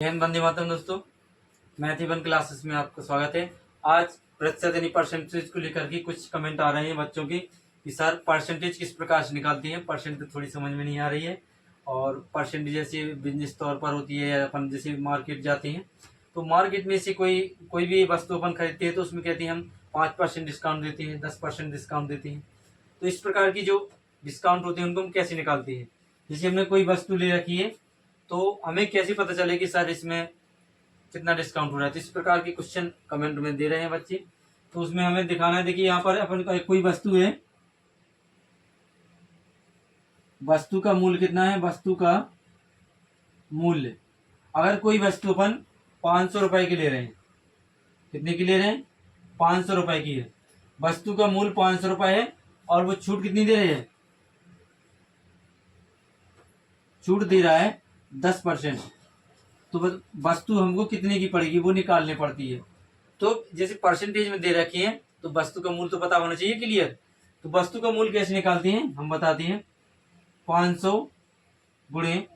जैन वंदे मातरम दोस्तों, math one classes में आपका स्वागत है। आज प्रतिशत यानी परसेंटेज को लेकर के कुछ कमेंट आ रहे हैं बच्चों की कि सर परसेंटेज किस प्रकार से निकालती हैं। परसेंटेज थोड़ी समझ में नहीं आ रही है और परसेंटेज जैसे बिजनेस तौर पर होती है या अपन जैसे मार्केट जाते हैं तो मार्केट में से कोई भी वस्तु अपन खरीदते हैं तो उसमें कहते हैं हम 5% डिस्काउंट देते हैं, 10% डिस्काउंट देते हैं। तो इस प्रकार की जो डिस्काउंट होते हैं उनको हम कैसे निकालते हैं। जैसे हमने कोई वस्तु ले रखी है तो हमें कैसे पता चले कि सर इसमें कितना डिस्काउंट हो रहा है। तो इस प्रकार के क्वेश्चन कमेंट में दे रहे हैं बच्चे, तो उसमें हमें दिखाना है। देखिए यहाँ पर अपन का कोई वस्तु है, वस्तु का मूल्य कितना है, वस्तु का मूल्य अगर कोई वस्तु अपन 500 रुपए की ले रहे हैं, कितने की ले रहे हैं, 500 रुपए की है, वस्तु का मूल्य 500 रुपए है और वो छूट कितनी दे रहे हैं, छूट दे रहा है 10%। तो वस्तु हमको कितने की पड़ेगी वो निकालनी पड़ती है। तो जैसे परसेंटेज में दे रखी है तो वस्तु का मूल्य तो पता होना चाहिए क्लियर। तो वस्तु का मूल्य कैसे निकालते हैं हम बताते हैं, 500 गुणे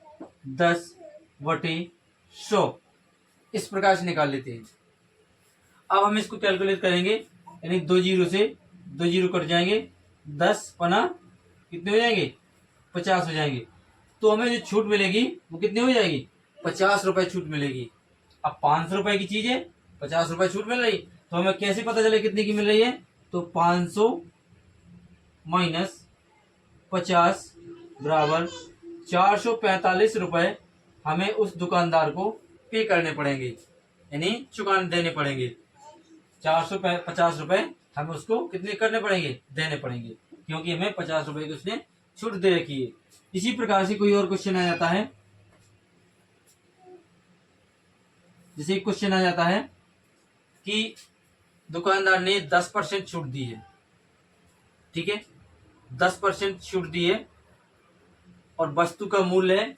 10/100 इस प्रकार से निकाल लेते हैं। अब हम इसको कैलकुलेट करेंगे, यानी 2 जीरो से 2 जीरो कट जाएंगे, 10 पना कितने हो जाएंगे, 50 हो जाएंगे। तो हमें जो छूट मिलेगी वो कितनी हो जाएगी, 50 रुपए छूट मिलेगी। अब 500 रुपए की चीज है, 50 रुपए छूट मिल रही, तो हमें कैसे पता चले कितने की मिल रही है। तो 500 माइनस 50 बराबर 445 रुपए हमें उस दुकानदार को पे करने पड़ेंगे, यानी चुकाने देने पड़ेंगे। 450 रुपए हमें उसको कितने करने पड़ेंगे, देने पड़ेंगे, क्योंकि हमें 50 रुपए की उसने छूट दे रखी है। इसी प्रकार से कोई और क्वेश्चन आ जाता है, जैसे क्वेश्चन आ जाता है कि दुकानदार ने 10% छूट दी है, ठीक है, 10% छूट दी है और वस्तु का मूल्य है,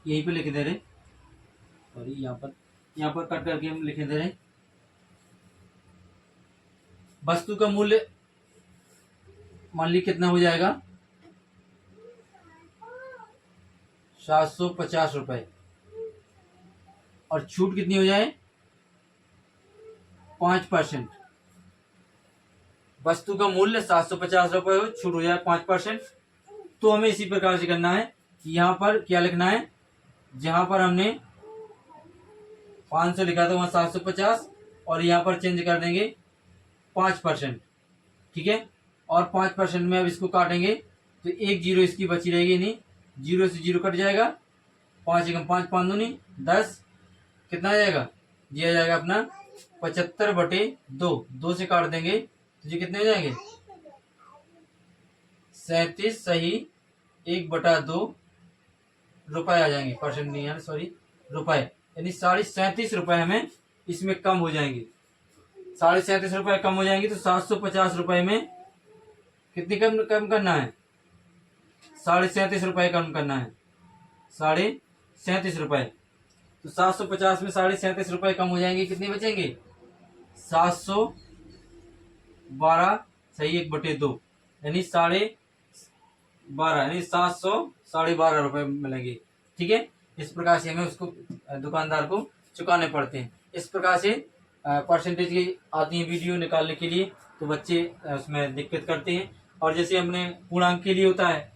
यहीं पे लिख दे रहे, सॉरी यहाँ पर कट करके हम लिखे दे रहे, वस्तु का मूल्य मान ली कितना हो जाएगा, 750 रुपए और छूट कितनी हो जाए, 5%। वस्तु का मूल्य 750 रुपए हो, छूट हो जाए 5%। तो हमें इसी प्रकार से करना है कि यहाँ पर क्या लिखना है, जहां पर हमने 500 लिखा था वहां 750 और यहाँ पर चेंज कर देंगे 5%, ठीक है। और 5% में अब इसको काटेंगे तो एक जीरो इसकी बची रहेगी, नहीं जीरो से जीरो कट जाएगा, 5 एकम 5, 5 दूनी 10, कितना आ जाएगा, दिया जाएगा अपना 75/2, 2 से काट देंगे तो ये कितने हो जाएंगे, 37 सही 1/2 रुपए आ जाएंगे, परसेंट नहीं है सॉरी, रुपए, यानी 37.5 रुपए हमें इसमें कम हो जाएंगे। 37.5 रुपए कम हो जाएंगे तो 750 रुपए में कितनी कम करना है, 37.5 रुपए कम करना है, 37.5 रुपए। तो 750 में 37.5 रुपए कम हो जाएंगे, कितने बचेंगे, 712 सही 1/2, यानी 12.5, यानी 712 रुपए मिलेंगे, ठीक है। इस प्रकार से हमें उसको दुकानदार को चुकाने पड़ते हैं। इस प्रकार से परसेंटेज की आती है वीडियो निकालने के लिए, तो बच्चे उसमें दिक्कत करते हैं। और जैसे हमने पूर्णांक के लिए होता है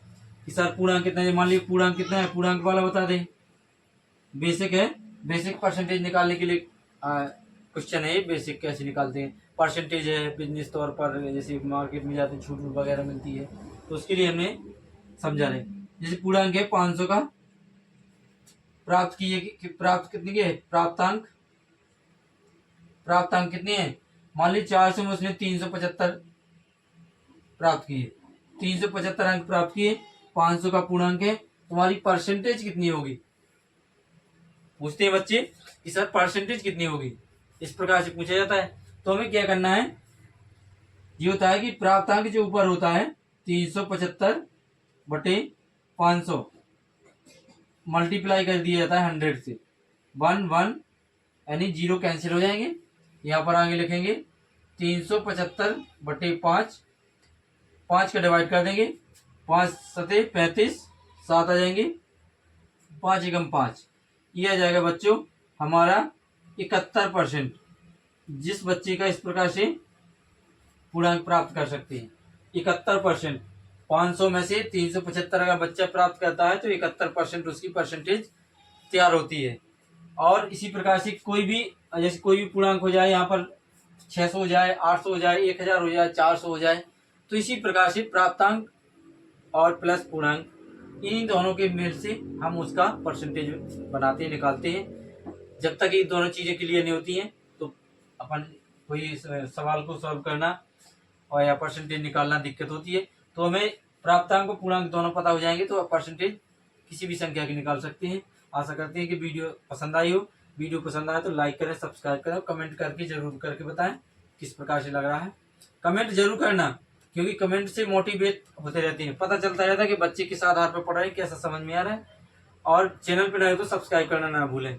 कि सर पूर्णांक कितना है, मान लीजिए पूर्णांक कितना है, पूर्णांक वाला बता दें, बेसिक है, बेसिक परसेंटेज निकालने के लिए क्वेश्चन है, बेसिक कैसे निकालते हैं। परसेंटेज है बिजनेस तौर पर, जैसे मार्केट में जाते हैं छूट वगैरह मिलती है, तो उसके लिए हमने समझा रहे। जैसे पूर्णांक है 500 का, प्राप्त किए प्राप्त कितने के, प्राप्तांक कितने हैं, मान लीजिए 400 में उसने 375 प्राप्त किए, 375 अंक प्राप्त किए, 500 का पूर्णांक है, तुम्हारी परसेंटेज कितनी होगी, पूछते हैं बच्चे कि सर परसेंटेज कितनी होगी, इस प्रकार से पूछा जाता है। तो हमें क्या करना है, ये होता है कि प्राप्तांक जो ऊपर होता है 375/500 मल्टीप्लाई कर दिया जाता है 100 से, 1 यानी जीरो कैंसिल हो जाएंगे, यहाँ पर आगे लिखेंगे 375/5, 5 का डिवाइड कर देंगे, 5 सते 35, 7 आ जाएंगे, 5 एकम 5, यह आ जाएगा बच्चों हमारा 71%। जिस बच्चे का इस प्रकार से पूर्णांक प्राप्त कर सकते हैं 71%। 500 में से 375 अगर बच्चा प्राप्त करता है तो 71% उसकी परसेंटेज तैयार होती है। और इसी प्रकार से कोई भी, जैसे कोई भी पूर्णांक हो जाए, यहाँ पर 600 हो जाए, 800 हो जाए, 1000 हो जाए, 400 हो जाए, तो इसी प्रकार से प्राप्तांक और प्लस पूर्णांक इन दोनों के मेल से हम उसका परसेंटेज बनाते हैं, निकालते हैं। जब तक ये दोनों चीजें क्लियर नहीं होती हैं तो अपन कोई सवाल को सॉल्व करना और या परसेंटेज निकालना दिक्कत होती है। तो हमें प्राप्तांक और पूर्णांक दोनों पता हो जाएंगे तो परसेंटेज किसी भी संख्या की निकाल सकते हैं। आशा करते हैं कि वीडियो पसंद आई हो। वीडियो पसंद आए तो लाइक करें, सब्सक्राइब करें, कमेंट करके जरूर करके बताएं किस प्रकार से लग रहा है। कमेंट जरूर करना, क्योंकि कमेंट से मोटिवेट होते रहते हैं, पता चलता रहता है कि बच्चे किस आधार पर पढ़ रहे हैं, कैसा समझ में आ रहा है। और चैनल पर नए हो तो सब्सक्राइब करना ना भूलें।